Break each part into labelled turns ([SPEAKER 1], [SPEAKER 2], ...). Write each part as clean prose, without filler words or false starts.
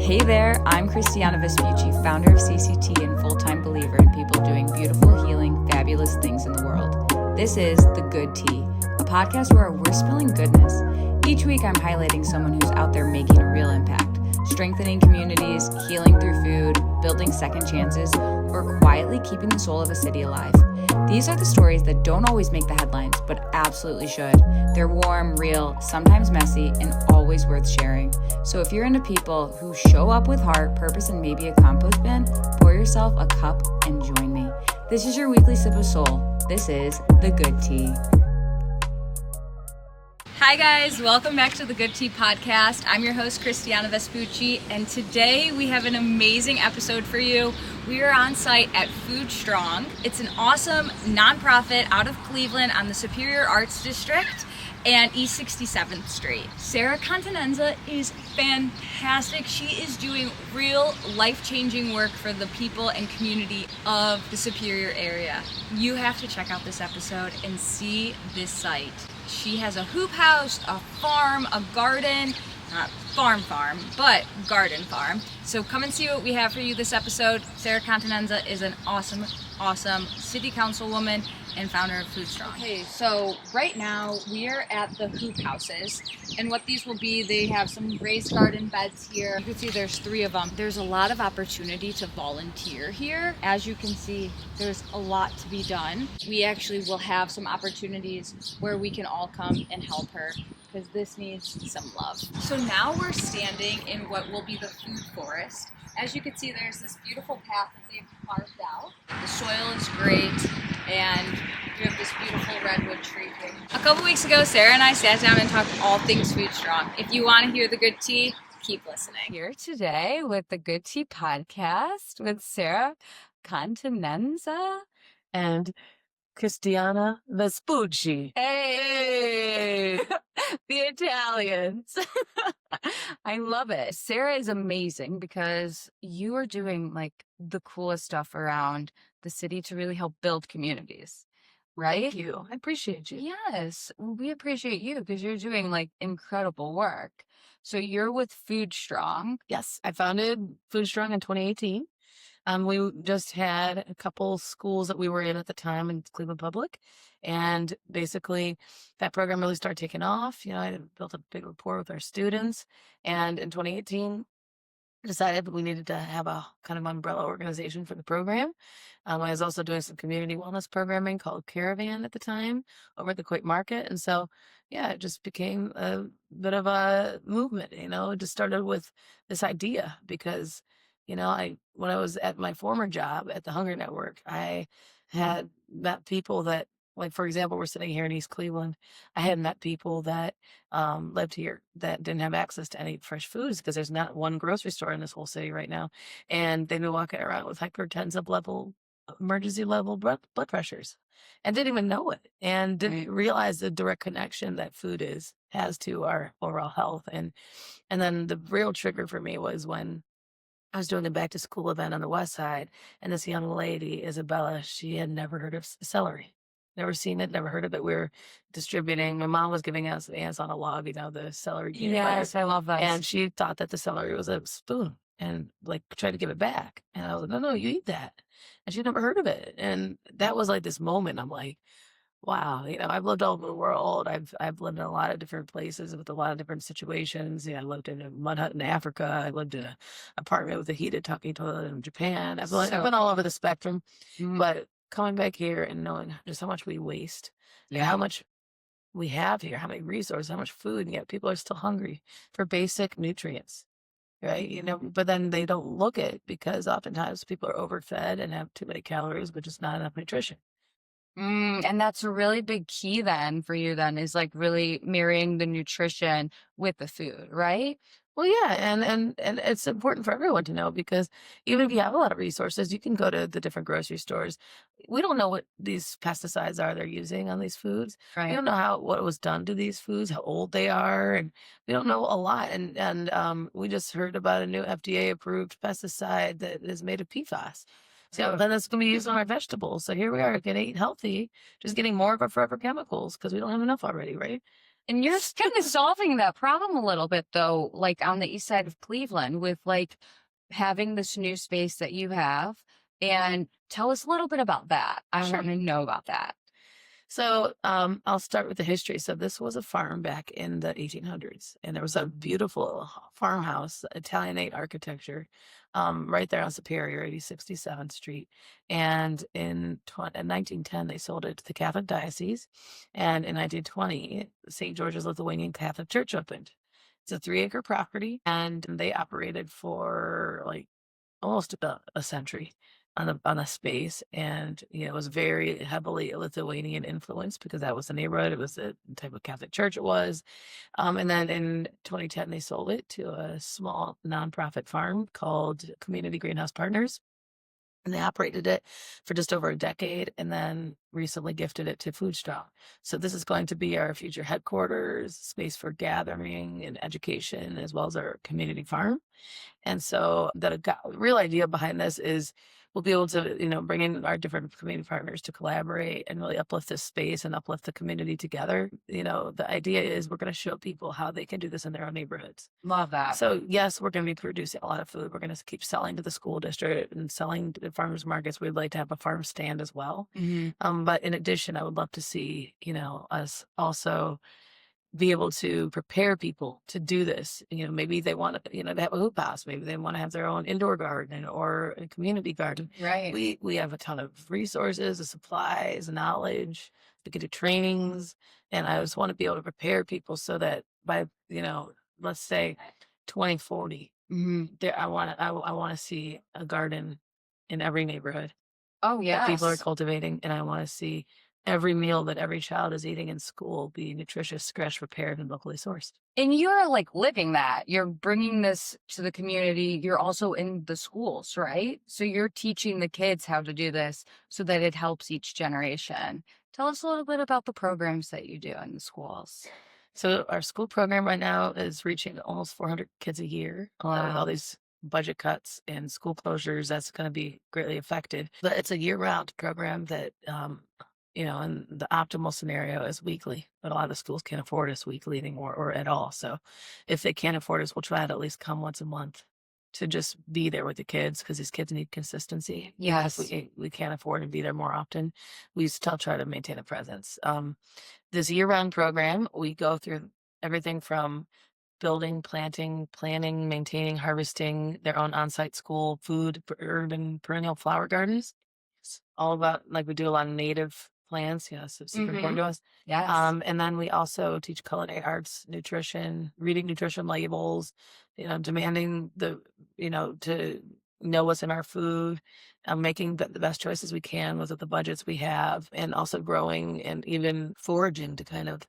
[SPEAKER 1] Hey there, I'm Christiana Vespucci, founder of CCT and full-time believer in people doing beautiful, healing, fabulous things in the world. This is The Good Tea, a podcast where we're spilling goodness. Each week I'm highlighting someone who's out there making a real impact, strengthening communities, healing through food, building second chances, or quietly keeping the soul of a city alive. These are the stories that don't always make the headlines, but absolutely should. They're warm, real, sometimes messy, and always worth sharing. So if you're into people who show up with heart, purpose, and maybe a compost bin, pour yourself a cup and join me. This is your weekly sip of soul. This is The Good Tea. Hi guys, welcome back to the Good Tea Podcast. I'm your host, Christiana Vespucci, and today we have an amazing episode for you. We are on site at Food Strong. It's an awesome nonprofit out of Cleveland on the Superior Arts District and East 67th Street. Sara Continenza is fantastic. She is doing real life-changing work for the people and community of the Superior area. You have to check out this episode and see this site. She has a hoop house, a farm, a garden, not farm, but garden farm. So come and see what we have for you this episode. Sara Continenza is an awesome city councilwoman and founder of Food Strong. Okay, so right now we are at the hoop houses, and what these will be, they have some raised garden beds here. You can see there's 3 of them. There's a lot of opportunity to volunteer here. As you can see, there's a lot to be done. We actually will have some opportunities where we can all come and help her, because this needs some love. So now we're standing in what will be the food forest. As you can see, there's this beautiful path that they've carved out. The soil is great, and we have this beautiful redwood tree here. A couple weeks ago, Sara and I sat down and talked all things Food Strong. If you want to hear the good tea, keep listening. Here today with the Good Tea Podcast with Sara Continenza
[SPEAKER 2] and Christiana Vespucci.
[SPEAKER 1] Hey! The Italians. I love it. Sara is amazing because you are doing like the coolest stuff around the city to really help build communities, right?
[SPEAKER 2] Thank you. I appreciate you.
[SPEAKER 1] Yes, we appreciate you because you're doing like incredible work. So you're with Food Strong.
[SPEAKER 2] Yes, I founded Food Strong in 2018. We just had a couple schools that we were in at the time in Cleveland Public, and basically that program really started taking off. You know, I built a big rapport with our students, and in 2018 decided that we needed to have a kind of umbrella organization for the program. I was also doing some community wellness programming called Caravan at the time over at the Quick Market. And so, yeah, it just became a bit of a movement, you know. It just started with this idea because, you know, when I was at my former job at the Hunger Network, I had met people that, like, for example, we're sitting here in East Cleveland. I had met people that lived here that didn't have access to any fresh foods because there's not one grocery store in this whole city right now. And they've been walking around with hypertensive level, emergency level blood pressures and didn't even know it and didn't realize the direct connection that food has to our overall health. And then the real trigger for me was when I was doing a back to school event on the west side, and this young lady, Isabella, she had never heard of celery. Never seen it, never heard of it. We were distributing. My mom was giving us ants on a log, you know, the celery.
[SPEAKER 1] Yes, I love that.
[SPEAKER 2] And she thought that the celery was a spoon and like tried to give it back. And I was like, no, you eat that. And she'd never heard of it. And that was like this moment. I'm like, wow, you know, I've lived all over the world. I've lived in a lot of different places with a lot of different situations. You know, I lived in a mud hut in Africa. I lived in an apartment with a heated talking toilet in Japan. I've been all over the spectrum. But coming back here and knowing just how much we waste, and how much we have here, how many resources, how much food, and yet people are still hungry for basic nutrients, right? You know, but then they don't look at it because oftentimes people are overfed and have too many calories, but just not enough nutrition.
[SPEAKER 1] And that's a really big key then for you then is like really marrying the nutrition with the food, right?
[SPEAKER 2] Well, yeah, and it's important for everyone to know because even if you have a lot of resources, you can go to the different grocery stores. We don't know what these pesticides are they're using on these foods. We
[SPEAKER 1] Right.
[SPEAKER 2] don't know what was done to these foods, how old they are, and we don't know a lot. And we just heard about a new FDA approved pesticide that is made of PFAS. So then it's going to be used on our vegetables. So here we are getting healthy, just getting more of our forever chemicals because we don't have enough already, right?
[SPEAKER 3] And you're kind of solving that problem a little bit, though, like on the east side of Cleveland with like having this new space that you have. And tell us a little bit about that. I
[SPEAKER 2] Sure.
[SPEAKER 3] want to know about that.
[SPEAKER 2] So I'll start with the history. So this was a farm back in the 1800s, and there was a beautiful farmhouse, Italianate architecture, right there on Superior, 67th Street. And in 1910, they sold it to the Catholic Diocese, and in 1920, St. George's Lithuanian Catholic Church opened. It's a 3-acre property, and they operated for like almost a century on the space, and it was very heavily Lithuanian influence because that was the neighborhood. It was the type of Catholic church it was. And then in 2010, they sold it to a small nonprofit farm called Community Greenhouse Partners. And they operated it for just over a decade and then recently gifted it to Food Strong. So this is going to be our future headquarters, space for gathering and education, as well as our community farm. And so the real idea behind this is we'll be able to, bring in our different community partners to collaborate and really uplift this space and uplift the community together. The idea is we're going to show people how they can do this in their own neighborhoods.
[SPEAKER 3] Love that.
[SPEAKER 2] So yes, we're going to be producing a lot of food. We're going to keep selling to the school district and selling to the farmers markets. We'd like to have a farm stand as well. But in addition, I would love to see, us also be able to prepare people to do this. Maybe they want to, they have a hoop house. Maybe they want to have their own indoor garden or a community garden.
[SPEAKER 3] Right.
[SPEAKER 2] We have a ton of resources, the supplies, knowledge. We can do trainings, and I just want to be able to prepare people so that by let's say 2040, there I want to see a garden in every neighborhood
[SPEAKER 3] Oh,
[SPEAKER 2] that people are
[SPEAKER 3] yes.
[SPEAKER 2] cultivating, and I want to see every meal that every child is eating in school be nutritious, fresh, prepared, and locally sourced.
[SPEAKER 3] And you're like living that. You're bringing this to the community. You're also in the schools, right? So you're teaching the kids how to do this so that it helps each generation. Tell us a little bit about the programs that you do in the schools.
[SPEAKER 2] So our school program right now is reaching almost 400 kids a year. With all these budget cuts and school closures, that's going to be greatly affected. But it's a year-round program that and the optimal scenario is weekly, but a lot of the schools can't afford us weekly anymore or at all. So if they can't afford us, we'll try to at least come once a month to just be there with the kids, because these kids need consistency.
[SPEAKER 3] Yes.
[SPEAKER 2] We can't afford to be there more often. We still try to maintain a presence. This year-round program, we go through everything from building, planting, planning, maintaining, harvesting their own on-site school food, urban perennial flower gardens. It's all about, like, we do a lot of native plants. Yes, it's super important to us.
[SPEAKER 3] Yes.
[SPEAKER 2] And then we also teach culinary arts, nutrition, reading nutrition labels, demanding to know what's in our food, making the best choices we can with the budgets we have, and also growing and even foraging to kind of,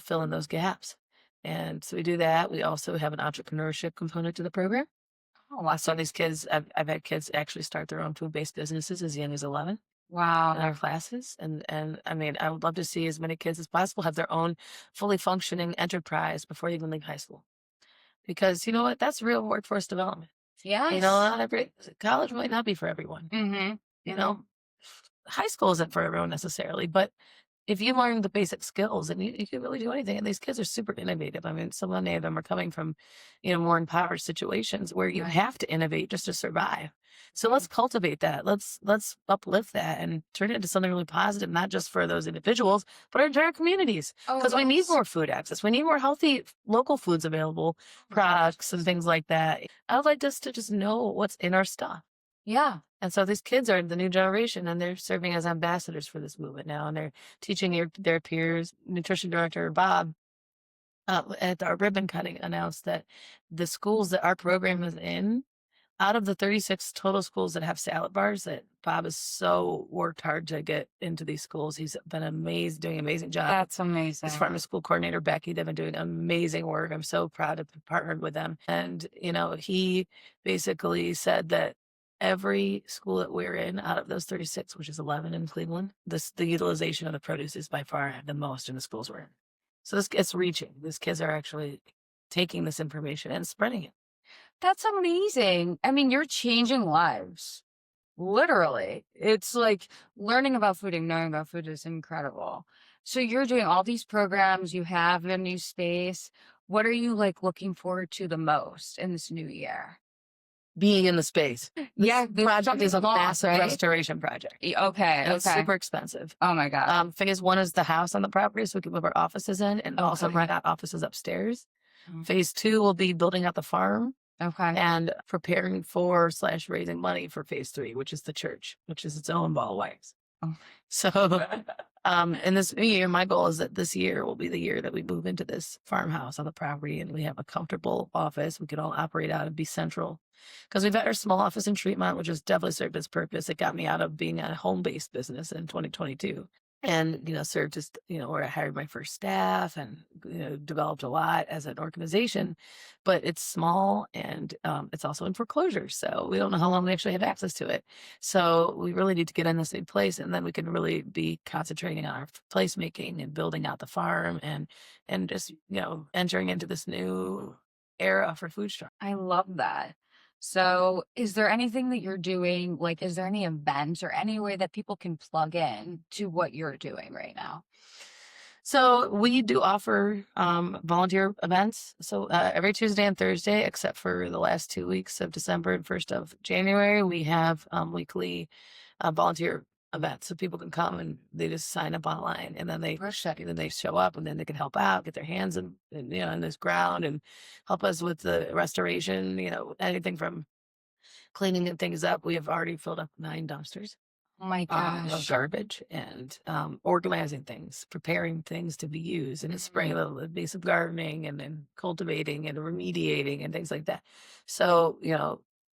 [SPEAKER 2] fill in those gaps. And so we do that. We also have an entrepreneurship component to the program.
[SPEAKER 3] Oh,
[SPEAKER 2] So these kids, I've had kids actually start their own food-based businesses as young as 11 in
[SPEAKER 3] wow.
[SPEAKER 2] our classes. And I mean, I would love to see as many kids as possible have their own fully functioning enterprise before they even leave high school. Because you know what? That's real workforce development.
[SPEAKER 3] Yes.
[SPEAKER 2] Not every college might not be for everyone. High school isn't for everyone necessarily, but if you learn the basic skills, and you can really do anything. And these kids are super innovative. I mean, so many of them are coming from, more impoverished situations where you have to innovate just to survive. So let's cultivate that. Let's uplift that and turn it into something really positive, not just for those individuals, but our entire communities. Because we need more food access. We need more healthy local foods available, products and things like that. I would like us to just know what's in our stuff.
[SPEAKER 3] Yeah.
[SPEAKER 2] And so these kids are the new generation, and they're serving as ambassadors for this movement now, and they're teaching their peers. Nutrition director Bob at our ribbon cutting announced that the schools that our program is in, out of the 36 total schools that have salad bars, that Bob has so worked hard to get into these schools. He's been doing an amazing job.
[SPEAKER 3] That's amazing.
[SPEAKER 2] His farm school coordinator, Becky, they've been doing amazing work. I'm so proud to have partnered with them. And, he basically said that every school that we're in out of those 36, which is 11 in Cleveland, the utilization of the produce is by far the most in the schools we're in. So it's reaching. These kids are actually taking this information and spreading it.
[SPEAKER 3] That's amazing. I mean, you're changing lives. Literally. It's like learning about food and knowing about food is incredible. So you're doing all these programs, you have a new space. What are you like looking forward to the most in this new year?
[SPEAKER 2] Being in the space.
[SPEAKER 3] Yeah,
[SPEAKER 2] This
[SPEAKER 3] this
[SPEAKER 2] project is a
[SPEAKER 3] long,
[SPEAKER 2] massive
[SPEAKER 3] right?
[SPEAKER 2] restoration project.
[SPEAKER 3] Okay,
[SPEAKER 2] And it's
[SPEAKER 3] okay.
[SPEAKER 2] super expensive.
[SPEAKER 3] Oh my God.
[SPEAKER 2] Phase one is the house on the property, so we can move our offices in and also
[SPEAKER 3] Okay.
[SPEAKER 2] rent out offices upstairs.
[SPEAKER 3] Mm.
[SPEAKER 2] Phase two will be building out the farm
[SPEAKER 3] Okay.
[SPEAKER 2] and preparing for / raising money for phase three, which is the church, which is its own ball of wax.
[SPEAKER 3] Oh.
[SPEAKER 2] So, in this new year, my goal is that this year will be the year that we move into this farmhouse on the property and we have a comfortable office we can all operate out and be central. Because we've had our small office in Tremont, which has definitely served its purpose. It got me out of being a home-based business in 2022. And, served as, where I hired my first staff and, developed a lot as an organization, but it's small and it's also in foreclosure. So we don't know how long we actually have access to it. So we really need to get in this new place and then we can really be concentrating on our placemaking and building out the farm and just, entering into this new era for Food Strong.
[SPEAKER 3] I love that. So, is there anything that you're doing? Like, is there any events or any way that people can plug in to what you're doing right now?
[SPEAKER 2] So we do offer volunteer events. So every Tuesday and Thursday, except for the last 2 weeks of December and 1st of January, we have weekly volunteer events. So people can come and they just sign up online, and then they show up, and then they can help out, get their hands in this ground, and help us with the restoration. Anything from cleaning things up. We have already filled up 9 dumpsters
[SPEAKER 3] Oh my
[SPEAKER 2] of
[SPEAKER 3] gosh.
[SPEAKER 2] garbage and organizing things, preparing things to be used in the spring. It'll be some gardening and then cultivating and remediating and things like that. So,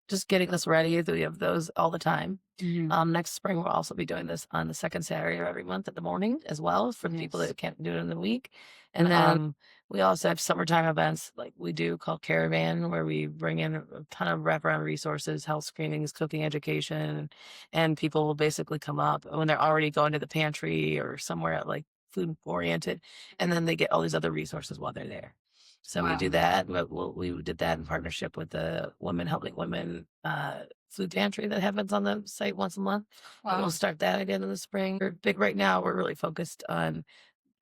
[SPEAKER 2] just getting us ready. We have those all the time.
[SPEAKER 3] Mhm.
[SPEAKER 2] Next spring, we'll also be doing this on the second Saturday of every month in the morning as well for the people
[SPEAKER 3] Nice.
[SPEAKER 2] that can't do it in the week. And then we also have summertime events like we do called Caravan, where we bring in a ton of wraparound resources, health screenings, cooking education, and people will basically come up when they're already going to the pantry or somewhere like food oriented, and then they get all these other resources while they're there. So we do
[SPEAKER 3] Wow.
[SPEAKER 2] that. We did that in partnership with the Women Helping Women food pantry that happens on the site once a month. But
[SPEAKER 3] Wow.
[SPEAKER 2] we'll start that again in the spring. We're big right now. We're really focused on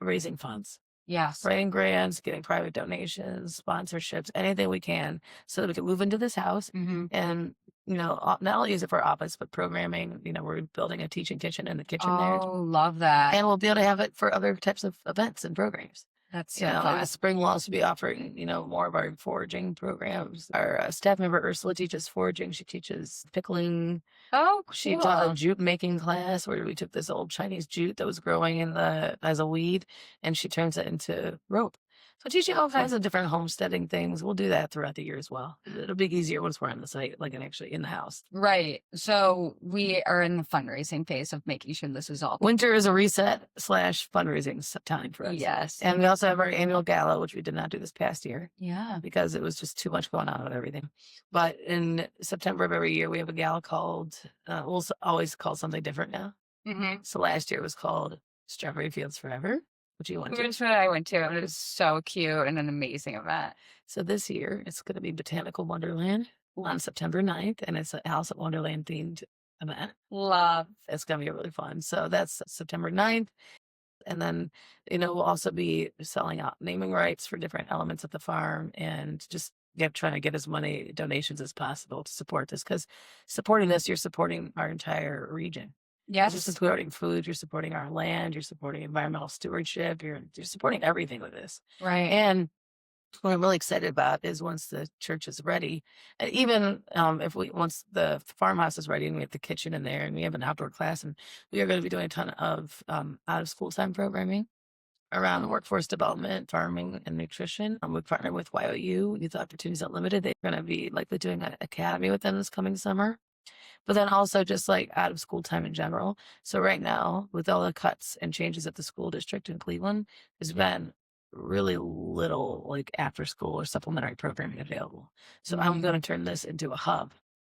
[SPEAKER 2] raising funds,
[SPEAKER 3] Yes.
[SPEAKER 2] writing grants, getting private donations, sponsorships, anything we can so that we can move into this house
[SPEAKER 3] Hmm.
[SPEAKER 2] and, not only use it for office, but programming. We're building a teaching kitchen in the kitchen there.
[SPEAKER 3] Oh, love that.
[SPEAKER 2] And we'll be able to have it for other types of events and programs.
[SPEAKER 3] That's so
[SPEAKER 2] In the
[SPEAKER 3] fun.
[SPEAKER 2] spring, we'll also be offering, more of our foraging programs. Our staff member, Ursula, teaches foraging. She teaches pickling.
[SPEAKER 3] Oh,
[SPEAKER 2] She taught a
[SPEAKER 3] cool.
[SPEAKER 2] jute making class where we took this old Chinese jute that was growing as a weed, and she turns it into rope. So teaching all kinds of different homesteading things. We'll do that throughout the year as well. It'll be easier once we're on the site, like and actually in the house.
[SPEAKER 3] Right. So we are in the fundraising phase of making sure this is all.
[SPEAKER 2] Winter is a reset / fundraising time for us.
[SPEAKER 3] Yes.
[SPEAKER 2] And we also have our annual gala, which we did not do this past year
[SPEAKER 3] Yeah.
[SPEAKER 2] because it was just too much going on with everything. But in September of every year, we have a gala called, always call something different now.
[SPEAKER 3] Mm-hmm.
[SPEAKER 2] So last year it was called Strawberry Fields Forever, which you went to.
[SPEAKER 3] Which one I went to, and it was so cute and an amazing event.
[SPEAKER 2] So this year it's going to be Botanical Wonderland on September 9th, and it's a House of Wonderland themed event.
[SPEAKER 3] Love.
[SPEAKER 2] It's going to be really fun. So that's September 9th. And then, we'll also be selling out naming rights for different elements of the farm and just trying to get as many donations as possible to support this. Because supporting this, you're supporting our entire region. You're
[SPEAKER 3] Yes.
[SPEAKER 2] supporting food, you're supporting our land, you're supporting environmental stewardship, you're supporting everything with this.
[SPEAKER 3] Right.
[SPEAKER 2] And what I'm really excited about is once the church is ready, and even once the farmhouse is ready and we have the kitchen in there and we have an outdoor class, and we are going to be doing a ton of out of school time programming around workforce development, farming, and nutrition. We partner with YOU, Youth Opportunities Unlimited. They're going to be likely doing an academy with them this coming summer. But then also just like out of school time in general. So right now, with all the cuts and changes at the school district in Cleveland, there's been really little like after school or supplementary programming available. So I'm going to turn this into a hub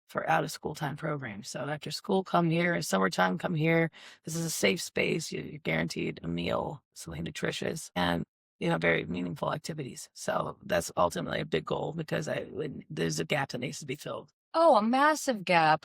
[SPEAKER 2] for out of school time programs. So after school, come here. Summertime, come here. This is a safe space. You're guaranteed a meal, something nutritious, and very meaningful activities. So that's ultimately a big goal because there's a gap that needs to be filled.
[SPEAKER 3] Oh, a massive gap.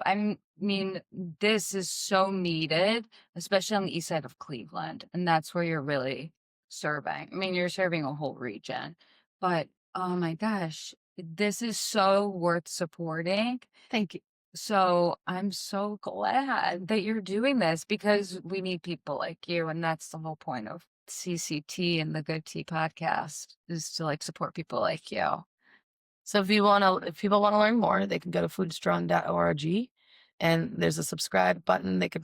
[SPEAKER 3] Mean, this is so needed, especially on the east side of Cleveland. And that's where you're really serving. I mean, you're serving a whole region. But oh my gosh, this is so worth supporting.
[SPEAKER 2] Thank you.
[SPEAKER 3] So I'm so glad that you're doing this because we need people like you. And that's the whole point of CCT and the Good Tea podcast is to like support people like you.
[SPEAKER 2] So if people want to learn more, they can go to foodstrong.org, and there's a subscribe button. They can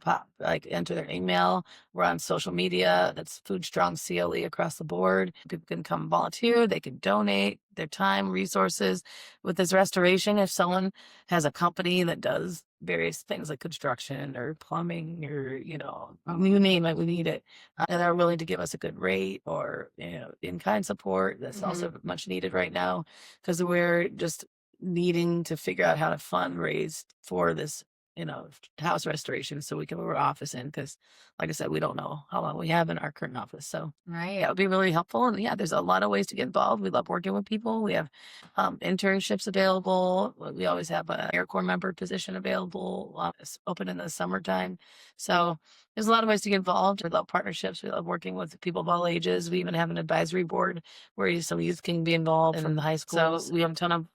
[SPEAKER 2] enter their email. We're on social media. That's Foodstrong CLE across the board. People can come volunteer. They can donate their time, resources. With this restoration, if someone has a company that does various things like construction or plumbing or, you name it, we need it. And they're willing to give us a good rate or, in-kind support. That's also much needed right now because we're just needing to figure out how to fundraise for this, house restoration so we can move our office in because, like I said, we don't know how long we have in our current office. So
[SPEAKER 3] Right.
[SPEAKER 2] that would be really helpful. And yeah, there's a lot of ways to get involved. We love working with people. We have internships available. We always have an Air Corps member position available, open in the summertime. So there's a lot of ways to get involved. We love partnerships. We love working with people of all ages. We even have an advisory board where some youth can be involved from the high school. So we have a ton of,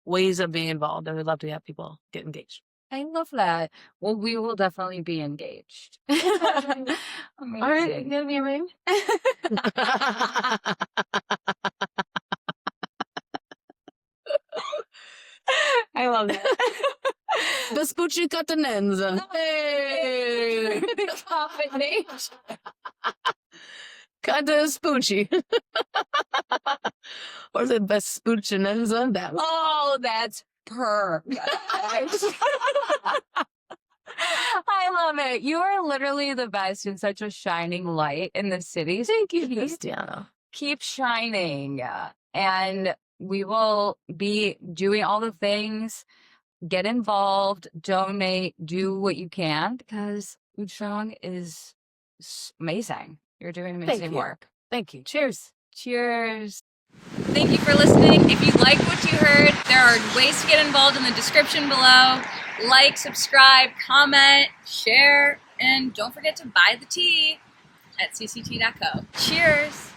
[SPEAKER 2] ways of being involved, and we'd love to have people get engaged.
[SPEAKER 3] I love that. Well, we will definitely be engaged. Amazing.
[SPEAKER 2] All right, you gonna be a ring?
[SPEAKER 3] I love that.
[SPEAKER 2] Sara Continenza. Hey!
[SPEAKER 3] Combination.
[SPEAKER 2] Canta Spoochie. Or is it Vespuccinenza? That one.
[SPEAKER 3] Oh, that's perfect. I love it. You are literally the best and such a shining light in the city.
[SPEAKER 2] Thank you, Christiana.
[SPEAKER 3] Keep shining. And we will be doing all the things. Get involved, donate, do what you can because Food Strong is amazing. You're doing amazing work.
[SPEAKER 2] Thank you. Cheers.
[SPEAKER 3] Cheers.
[SPEAKER 1] Thank you for listening. If you liked what you heard, there are ways to get involved in the description below. Like, subscribe, comment, share, and don't forget to buy the tea at cct.co. Cheers!